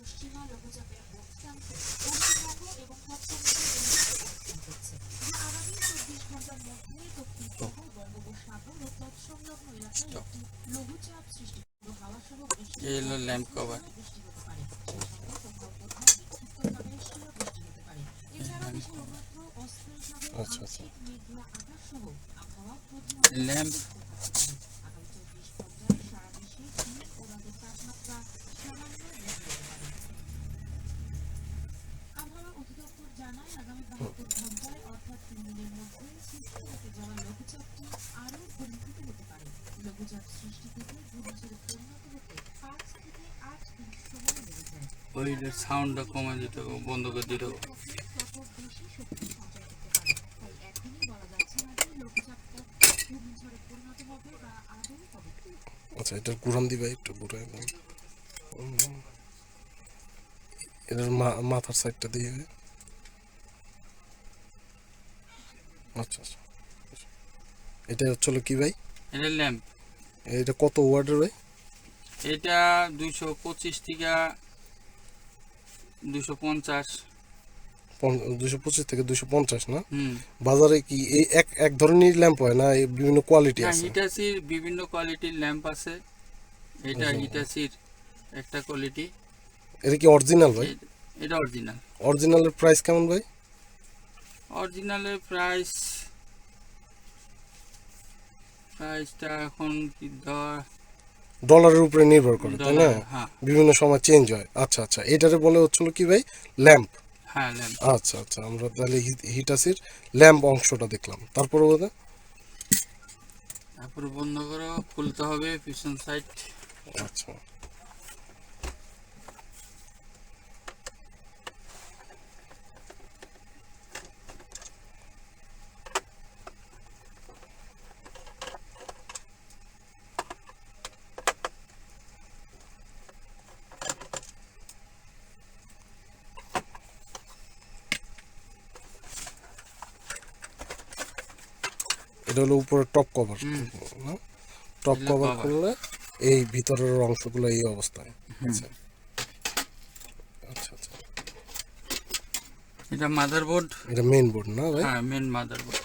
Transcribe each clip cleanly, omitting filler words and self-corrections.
পশ্চিমা লঘুচাপের অবস্থান পশ্চিমবঙ্গ এবং অবস্থান করছে, যা আগামী 24 ঘন্টার মধ্যে দক্ষিণবঙ্গ, বঙ্গোপসাগর ও তৎসংলগ্ন এলাকায় একটি লঘুচাপ সৃষ্টি করে হাওয়া সহ বৃষ্টি হতে পারে। সেই সঙ্গে কোথাও কোথাও বিক্ষিপ্তভাবে শিলাবৃষ্টি হতে পারে। এছাড়া দেশের অন্যত্র অস্থায়ীভাবে আংশিক মেঘলা আকাশ সহ আবহাওয়া প্রধানত আগামী 24 ঘন্টায় সারা দেশে দিন ও রাতের তাপমাত্রা সামান্য বৃদ্ধি হতে পারে। আবহাওয়া অধিদপ্তর জানায়, আগামী 72 ঘন্টায় অর্থাৎ 3 দিনের মধ্যে সৃষ্টি হতে যাওয়া লঘুচাপটি আরও ঘনীভূত হতে পারে। লঘুচাপ সৃষ্টি থেকে ঘূর্ণিঝড়ে পরিণত হতে 5 থেকে 8 দিন সময় লেগে যায়। ওইটার সাউন্ডটা কমে দিতে বন্ধ করে দিতে তত বেশি শক্তি সঞ্চয় করতে পারে। তাই একদিনই বলা যাচ্ছে না যে লঘুচাপটা ঘূর্ণিঝড়ে পরিণত হবে বা আদৌ হবে। আচ্ছা, এটার ঘুরান দিবা একটু ঘুরে, এটার মাথার সাইডটা দিয়ে। আচ্ছা আচ্ছা, এটা হচ্ছে কি ভাই? এটা ল্যাম্প। এটা কত ওয়াটের ভাই? এটা 225 থেকে 250। 225 থেকে 250 না? বাজারে কি এই এক ধরনের ল্যাম্প হয় না বিভিন্ন কোয়ালিটি আছে? হিটাচির বিভিন্ন কোয়ালিটির ল্যাম্প আছে। এটা হিটাচির একটা কোয়ালিটি। এটা কি অরিজিনাল ভাই? এটা অরিজিনাল। অরিজিনালের প্রাইস কেমন ভাই? অরিজিনালের প্রাইসটা এখন কি ডলারের উপরে নির্ভর করে, তাই না? হ্যাঁ, বিভিন্ন সময় চেঞ্জ হয়। আচ্ছা আচ্ছা, এটারে বলে হচ্ছিল কি ভাই? ল্যাম্প। হ্যাঁ, ল্যাম্প। আচ্ছা আচ্ছা, আমরা তাহলে হিটাচির ল্যাম্প অংশটা দেখলাম। তারপরে বোধহয় তারপরে বন্ধ করো, খুলতে হবে পিছন সাইড। আচ্ছা, এটা হলো উপরে টপ কভার। টপ কভার করলে এই ভিতরের অংশগুলো এই অবস্থায়। আচ্ছা আচ্ছা আচ্ছা, এটা মাদারবোর্ড। এটা মেইন বোর্ড না ভাই? হ্যাঁ, মেইন মাদারবোর্ড।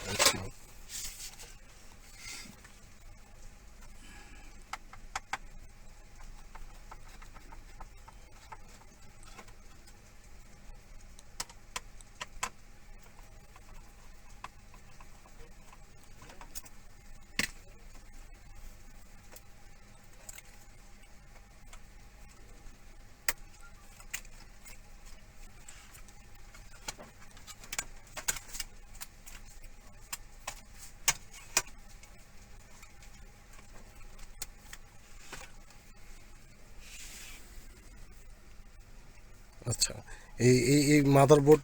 আচ্ছা, এই এই এই মাদারবোর্ড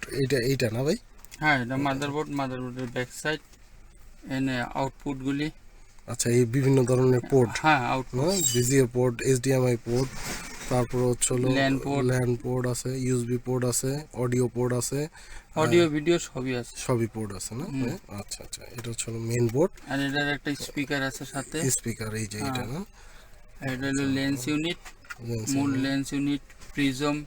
এইটা না ভাই? হ্যাঁ, এটা মাদারবোর্ডের ব্যাক সাইড। এনে আউটপুটগুলি। আচ্ছা, এই বিভিন্ন ধরনের পোর্ট। হ্যাঁ, output. VGA port, HDMI port, তারপর হচ্ছে ল্যান পোর্ট আছে, ইউএসবি পোর্ট আছে, অডিও পোর্ট আছে, অডিও ভিডিও সবই পোর্ট আছে না? আচ্ছা আচ্ছা, এটা হচ্ছে মেইন বোর্ড। আর এটার একটা স্পিকার আছে সাথে। স্পিকার এই যে এটা না? এটা হলো লেন্স ইউনিট, মূল লেন্স ইউনিট, প্রিজম।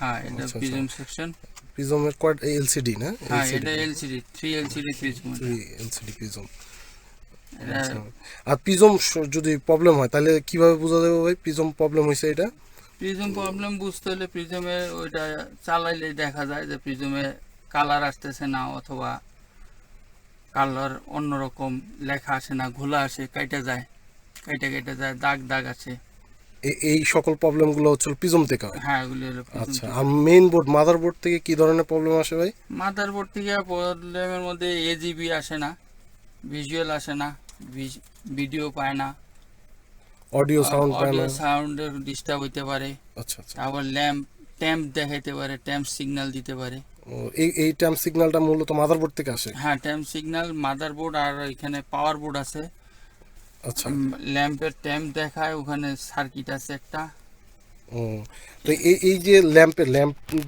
হ্যাঁ, এটা প্রিজম সেকশন। প্রিজমের কোয়াড এলসিডি না? হ্যাঁ, এটা LCD, 3 LCD prism. 3 LCD prism. আর প্রিজম যদি প্রবলেম হয় তাহলে কিভাবে বোঝা যাবে ভাই প্রিজম প্রবলেম হয়েছে? এটা প্রিজম প্রবলেম বুঝতে হলে প্রিজমে ওইটা চালাইলে দেখা যায় যে প্রিজমে কালার আসতেছে না, অথবা কালার অন্যরকম লেখা আসে না, ঘোলা আসে, কেটে যায়, দাগ আছে। এই সকল প্রবলেমগুলো হচ্ছে প্রিজম থেকে হয়? হ্যাঁ, এগুলো হলো। আচ্ছা, আর মেইন বোর্ড মাদারবোর্ড থেকে কি ধরনের প্রবলেম আসে ভাই? মাদারবোর্ড থেকে প্রবলেমের মধ্যে এজিবি আসে না, ভিজুয়াল আসে না, ভিডিও পায় না, অডিও সাউন্ডের ডিস্টার্ব হইতে পারে। আচ্ছা আচ্ছা, আবার ট্যাম্প দেখাইতে পারে, ট্যাম্প সিগন্যাল দিতে পারে। এই ট্যাম্প সিগন্যালটা মূলত মাদারবোর্ড থেকে আসে? হ্যাঁ, ট্যাম্প সিগন্যাল মাদারবোর্ড, আর এখানে পাওয়ার বোর্ড আছে। আচ্ছা, ল্যাম্পের ট্যাম্প দেখায়, ওখানে সার্কিট আছে একটা। তো এই যে ল্যাম্প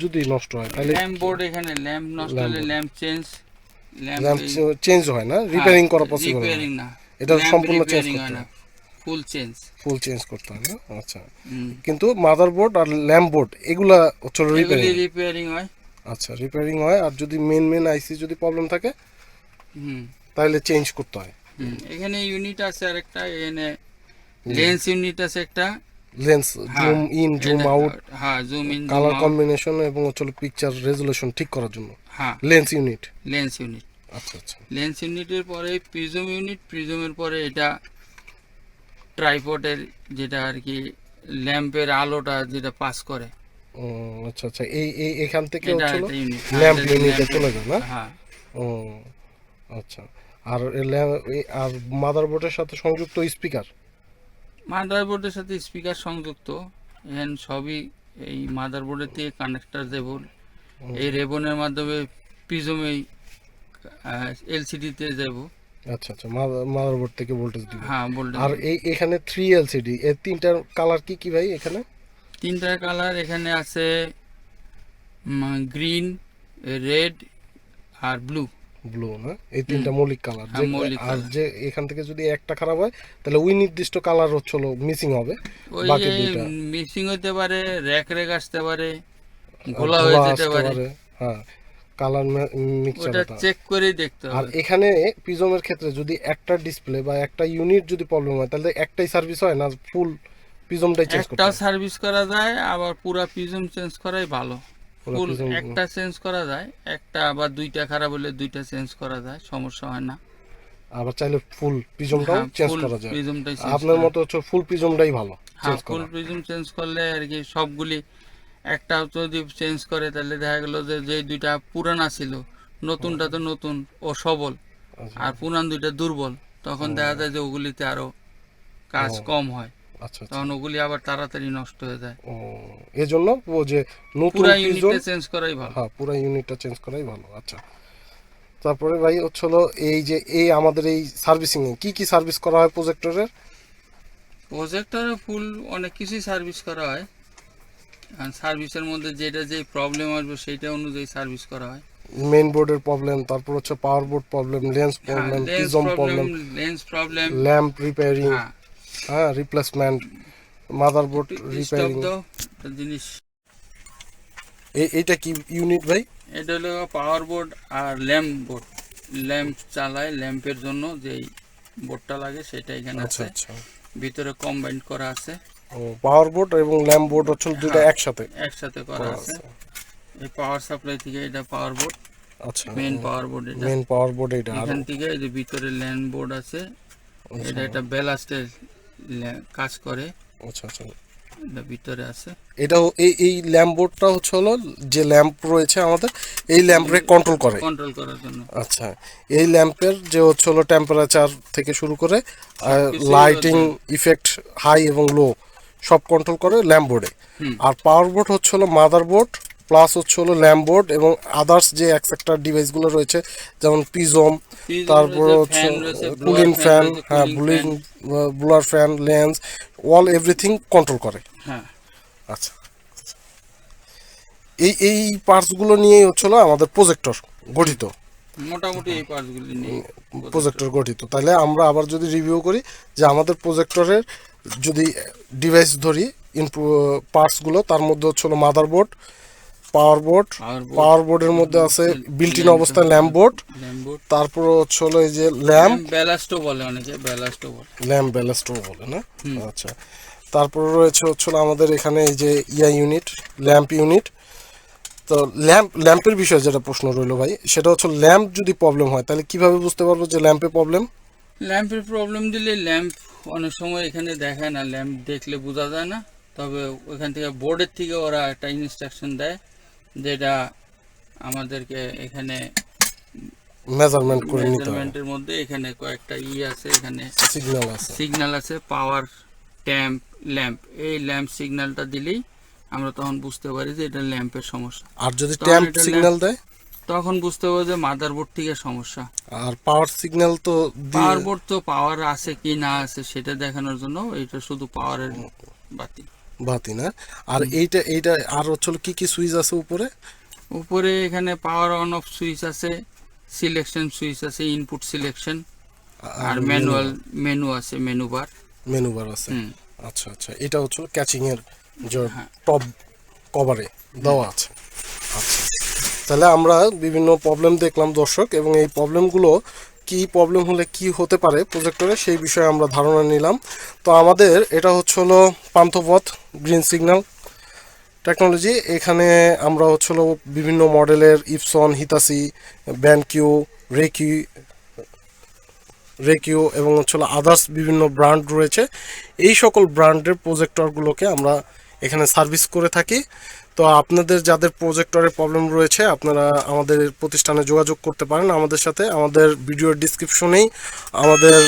যদি নষ্ট হয় তাহলে ল্যাম্প বোর্ড, এখানে ল্যাম্প নষ্ট হলে ল্যাম্প চেঞ্জ হয় না? রিপেয়ারিং করা পসিবল রিপেয়ারিং না, এটা সম্পূর্ণ চেঞ্জ হয় না। Full change. ফুল চেঞ্জ করতে হয় না? আচ্ছা, কিন্তু মাদারবোর্ড আর ল্যাম্প বোর্ড এগুলা হচ্ছে এগুলি রিপেয়ারিং। রিপেয়ারিং হয়। আচ্ছা, রিপেয়ারিং হয়। আর যদি মেন আইসি যদি প্রবলেম থাকে হুম তাহলে চেঞ্জ করতে হয়। এখানে ইউনিট আছে আরেকটা, এখানে লেন্স ইউনিট আছে একটা। লেন্স হ্যাঁ, জুম ইন জুম আউট, হ্যাঁ zoom in zoom colour out. Combination এবং হচ্ছে পিকচার রেজুলেশন ঠিক করার জন্য হ্যাঁ লেন্স ইউনিট। Lens unit. আচ্ছা আচ্ছা। লেন্স ইউনিটের পরে প্রিজম ইউনিট, প্রিজমের পরে এটা ট্রাইপডের যেটা আর কি ল্যাম্পের আলোটা যেটা পাস করে, ও আচ্ছা আচ্ছা, এখান থেকে এটা হচ্ছে একটা ইউনিট। ল্যাম্প ইউনিটে চলে যায় না? হ্যাঁ ও আচ্ছা। আর আর মাদারবোর্ডের সাথে সংযুক্ত স্পিকার। মাদারবোর্ডের সাথে স্পিকার সংযুক্ত, এখানে সবই এই মাদারবোর্ডের থেকে কানেক্টর রেবন, এই রেবনের মাধ্যমে প্রিজমে এলসিডিতে যাব। আচ্ছা আচ্ছা, মাদারবোর্ড থেকে ভোল্টেজ দিবে। হ্যাঁ ভোল্টেজ। আর এখানে 3 এলসিডি, এর তিনটার কালার কি কি ভাই এখানে? তিনটার কালার এখানে আছে গ্রিন, রেড আর ব্লু। ব্লু না? এই তিনটা মৌলিক কালার। হ্যাঁ, মৌলিক আর কালার। যে এখান থেকে যদি একটা খারাপ হয় তাহলে ওই নির্দিষ্ট কালার হচ্ছে মিসিং হবে, ওই বাকি যে দুইটা মিক্সিং হতে পারে, র্যাক আসতে পারে, ঘোলা ধোঁয়া হয়ে যেতে আসতে পারে। পারে। হ্যাঁ, কালার ওটা মিক্সচারটা। চেক করেই দেখতে আর হবে। এখানে প্রিজমের ক্ষেত্রে যদি একটা ডিসপ্লে বা একটা ইউনিট যদি প্রবলেম হয় তাহলে একটাই সার্ভিস হয় না, ফুল প্রিজমটাই চেঞ্জ করতে একটাও হয়? সার্ভিস করা যায়, আবার পুরা প্রিজম চেঞ্জ করাই ভালো। পুরো ফুল প্রিজম। একটা চেঞ্জ করা যায়, একটা বা দুইটা খারাপ হলে দুইটা চেঞ্জ করা যায়, সমস্যা হয় না। আবার চাইলে ফুল প্রিজমটাও হ্যাঁ চেঞ্জ ফুল করা যায়। প্রিজমটাই চেঞ্জ আপনার করা। মতো হচ্ছে ফুল প্রিজমটাই ভালো হ্যাঁ চেঞ্জ ফুল করা। প্রিজম চেঞ্জ করলে আর কি সবগুলি, একটা যদি চেঞ্জ করে তাহলে দেখা গেল যে যে দুইটা পুরানা ছিল, নতুনটা তো নতুন ও সবল, আচ্ছা আর পুরান দুইটা দুর্বল, তখন দেখা যায় যে ওগুলিতে আরো কাজ ও, কম হয়, আচ্ছা আচ্ছা। তখন ওগুলি আবার তাড়াতাড়ি নষ্ট হয়ে যায়। ও, এজন্য ও যে নতুন পুরা প্রিজম, ইউনিটে চেঞ্জ করাই ভালো। হ্যাঁ পুরো ইউনিটটা চেঞ্জ করাই ভালো। আচ্ছা, তারপরে ভাই হচ্ছে এই আমাদের এই সার্ভিসিং এ কি কি সার্ভিস করা হয় প্রজেক্টরের? প্রজেক্টরে ফুল অনেক কিছুই সার্ভিস করা হয়, আর সার্ভিসের মধ্যে যেটা যে প্রবলেম আসবে সেইটা অনুযায়ী সার্ভিস করা হয়। মেইন বোর্ডের প্রবলেম, তারপর হচ্ছে পাওয়ার বোর্ড প্রবলেম, লেন্স হ্যাঁ problem, lens prism problem, problem, lens problem. Lamp repairing, হ্যাঁ হ্যাঁ রিপ্লেসমেন্ট, মাদারবোর্ড স্টপ রিপেয়ারিং। দাও একটা জিনিস। এইটা কি ইউনিট ভাই? এটা হলো পাওয়ার বোর্ড আর ল্যাম্প বোর্ড। ল্যাম্প চালায়, ল্যাম্পের জন্য যেই বোর্ডটা লাগে সেটা এখানে আচ্ছা আছে, আচ্ছা। ভিতরে কম্বাইন করা আছে। ও, পাওয়ার বোর্ড এবং ল্যাম্প বোর্ড হচ্ছে দুটো হ্যাঁ, একসাথে একসাথে করা করা আছে। আছে। এই পাওয়ার সাপ্লাই থেকে এটা পাওয়ার বোর্ড, আচ্ছা, মেন পাওয়ার বোর্ড এটা। মেন পাওয়ার বোর্ড এটা। আর এখান থেকে এই যে ভিতরে ল্যান্ড বোর্ড আছে, এটা একটা ব্যালাস্টের কাজ করে, আচ্ছা আচ্ছা। এটা ভিতরে আছে। এটা এই ল্যাম্প বোর্ডটা হচ্ছে যে ল্যাম্প রয়েছে আমাদের, এই ল্যাম্পরে কন্ট্রোল করে। কন্ট্রোল করার জন্য। আচ্ছা, এই ল্যাম্পের যে হচ্ছে টেম্পারেচার থেকে শুরু করে সবকিছুই লাইটিং ওদের। ইফেক্ট, হাই এবং লো সব কন্ট্রোল করে ল্যাম্প বোর্ডে। আর পাওয়ার বোর্ড হচ্ছে মাদার বোর্ড প্লাস হচ্ছে ল্যাম্প বোর্ড এবং আদার্স যে এক্সেক্টর ডিভাইসগুলো রয়েছে, যেমন প্রিজম, তারপর হচ্ছে কুলিং ফ্যান, হ্যাঁ blower fan, lens, all everything control করে। হ্যাঁ আচ্ছা, এই পার্টসগুলো নিয়েই হচ্ছে আমাদের প্রজেক্টর গঠিত। মোটামুটি এই পার্টসগুলি নিয়ে প্রজেক্টর গঠিত। তাহলে আমরা আবার যদি রিভিউ করি যে আমাদের প্রজেক্টরের যদি ডিভাইস ধরি পার্টসগুলো, তার মধ্যে হচ্ছে মাদারবোর্ড, পাওয়ার বোর্ডের মধ্যে আছে বিল্ট ইন অবস্থায় ল্যাম্প বোর্ড, তারপর হচ্ছে এই যে ল্যাম্প ব্যালাস্টও বলে অনেকে, ব্যালাস্টও বলে, ল্যাম্প ব্যালাস্টও বলে না? আচ্ছা, তারপর রয়েছে হচ্ছে আমাদের এখানে এই যে ইউনিট, ল্যাম্প ইউনিট। তো ল্যাম্পের বিষয়ে যেটা প্রশ্ন রইলো ভাই, সেটা হচ্ছে ল্যাম্প যদি প্রবলেম হয় তাহলে কিভাবে বুঝতে পারবো যে ল্যাম্পে প্রবলেম? ল্যাম্পের প্রবলেম দিলে ল্যাম্প অনেক সময় এখানে দেখায় না, ল্যাম্প দেখলে বোঝা যায় না, তবে ওইখান থেকে বোর্ডের থেকে ওরা একটা ইনস্ট্রাকশন দেয়, যেটা আমাদেরকে এখানে মেজারমেন্ট করে নিতে হয়। মেজারমেন্টের মধ্যে এখানে কয়েকটা আছে, এখানে সিগন্যাল আছে, পাওয়ার, ট্যাম্প, ল্যাম্প। এই ল্যাম্প সিগন্যালটা দিলেই আমরা তখন বুঝতে পারি যে এটা ল্যাম্পের সমস্যা। আর যদি ট্যাম্প সিগন্যাল দেয় তখন বুঝতে পারবো যে মাদারবোর্ড থেকে সমস্যা। আর পাওয়ার সিগন্যাল তো পাওয়ার বোর্ড তো পাওয়ার আছে কি না আছে সেটা দেখানোর জন্য, এটা শুধু পাওয়ারের বাতি না? আর এইটা আর হচ্ছে কি কি সুইচ আছে উপরে এখানে পাওয়ার অন অফ সুইচ আছে, সিলেকশন সুইচ আছে, ইনপুট সিলেকশন, আর ম্যানুয়াল মেনু আছে, মেনু বার। মেনু বার আছে। আচ্ছা আচ্ছা, এটা হচ্ছে ক্যাচিং এর যে হ্যাঁ। টপ কভারে দেওয়া আছে। আচ্ছা, তাহলে আমরা বিভিন্ন প্রবলেম দেখলাম দর্শক, এবং এই প্রবলেমগুলো কি প্রবলেম হলে কি হতে পারে প্রজেক্টরে সেই বিষয়ে আমরা ধারণা নিলাম। তো আমাদের এটা হচ্ছে হলো পান্থপথ গ্রিন সিগন্যাল টেকনোলজি। এখানে আমরা হচ্ছে হলো বিভিন্ন মডেলের ইপসন, হিতাসি, ব্যানকিউ, রেকিউ এবং হচ্ছে আদার্স বিভিন্ন ব্র্যান্ড রয়েছে। এই সকল ব্র্যান্ডের প্রজেক্টরগুলোকে আমরা এখানে সার্ভিস করে থাকি। তো আপনাদের যাদের প্রজেক্টরের প্রবলেম রয়েছে আপনারা আমাদের প্রতিষ্ঠানে যোগাযোগ করতে পারেন আমাদের সাথে। আমাদের ভিডিওর ডিসক্রিপশনেই আমাদের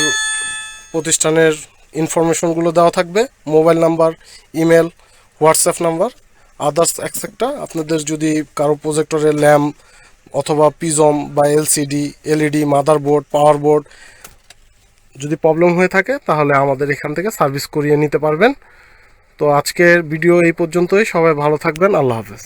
প্রতিষ্ঠানের ইনফরমেশনগুলো দেওয়া থাকবে, mobile number, email, WhatsApp number, others etcetera. আপনাদের যদি কারো প্রজেক্টরের ল্যাম্প অথবা পিজম বা এলসিডি, এলইডি, মাদারবোর্ড, পাওয়ার বোর্ড যদি প্রবলেম হয়ে থাকে তাহলে আমাদের এখান থেকে সার্ভিস করিয়ে নিতে পারবেন। তো আজকের ভিডিও এই পর্যন্তই। সবাই ভালো থাকবেন। আল্লাহ হাফেজ।